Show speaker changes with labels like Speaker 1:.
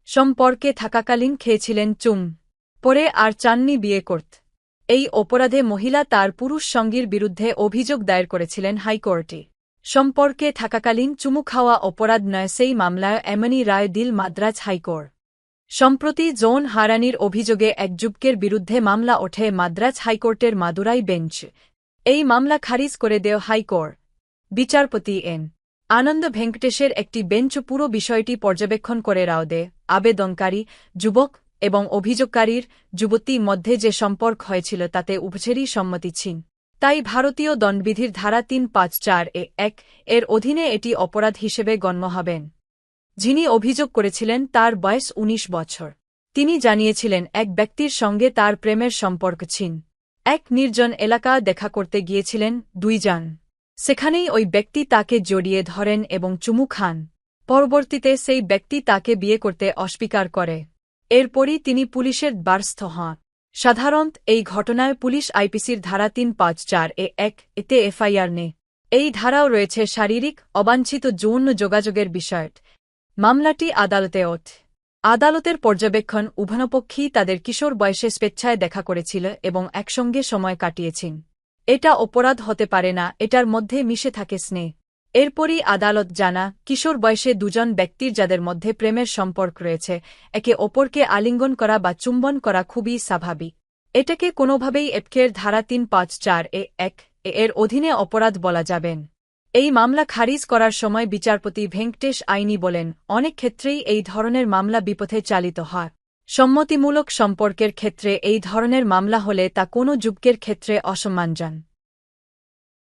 Speaker 1: সম্পর্কে থাকাকালীন খেয়েছিলেন চুম, পরে আর চাননি বিয়ে করতে। এই অপরাধে মহিলা তার পুরুষ সঙ্গীর বিরুদ্ধে অভিযোগ দায়ের করেছিলেন হাইকোর্টে। সম্পর্কে থাকাকালীন চুমু খাওয়া অপরাধ নয়, সেই মামলায় এমনই রায় দিল মাদ্রাজ হাইকোর্ট। সম্প্রতি যৌন হারানির অভিযোগে এক যুবকের বিরুদ্ধে মামলা ওঠে মাদ্রাজ হাইকোর্টের মাদুরাই বেঞ্চ। এই মামলা খারিজ করে দেয় হাইকোর্ট। বিচারপতি এন আনন্দ ভেঙ্কটেশের একটি বেঞ্চ পুরো বিষয়টি পর্যবেক্ষণ করে রায় দেয়, আবেদনকারী যুবক এবং অভিযোগকারীর যুবতী মধ্যে যে সম্পর্ক হয়েছিল তাতে উভয়েরই সম্মতি ছিল। তাই ভারতীয় দণ্ডবিধির ধারা ৩৫৪(১) এর অধীনে এটি অপরাধ হিসেবে গণ্য হবেন। যিনি অভিযোগ করেছিলেন তার বয়স ১৯ বছর। তিনি জানিয়েছিলেন এক ব্যক্তির সঙ্গে তার প্রেমের সম্পর্ক ছিল। এক নির্জন এলাকা দেখা করতে গিয়েছিলেন দুইজন। সেখানেই ওই ব্যক্তি তাকে জড়িয়ে ধরেন এবং চুমু খান। পরবর্তীতে সেই ব্যক্তি তাকে বিয়ে করতে অস্বীকার করে। এরপরই তিনি পুলিশের দ্বারস্থ হন। সাধারণত এই ঘটনায় পুলিশ আইপিসির ধারা ৩৫৪(১) এতে এফআইআর নেয়। এই ধারাও রয়েছে শারীরিক অবাঞ্ছিত যৌন যোগাযোগের বিষয়। মামলাটি আদালতে ওঠে। আদালতের পর্যবেক্ষণ উভয়পক্ষই তাদের কিশোর বয়সে স্বেচ্ছায় দেখা করেছিল এবং একসঙ্গে সময় কাটিয়েছেন। এটা অপরাধ হতে পারে না, এটার মধ্যে মিশে থাকে স্নেহ। এরপরই আদালত জানা কিশোর বয়সে দুজন ব্যক্তির যাদের মধ্যে প্রেমের সম্পর্ক রয়েছে, একে অপরকে আলিঙ্গন করা বা চুম্বন করা খুবই স্বাভাবিক। এটাকে কোনোভাবেই এফকের ধারা ৩৫৪(১) এর অধীনে অপরাধ বলা যাবেন। এই মামলা খারিজ করার সময় বিচারপতি ভেঙ্কটেশ আইনি বলেন, অনেক ক্ষেত্রেই এই ধরনের মামলা বিপথে চালিত হয়। সম্মতিমূলক সম্পর্কের ক্ষেত্রে এই ধরনের মামলা হলে তা কোনো যুবকের ক্ষেত্রে অসম্মানজনক।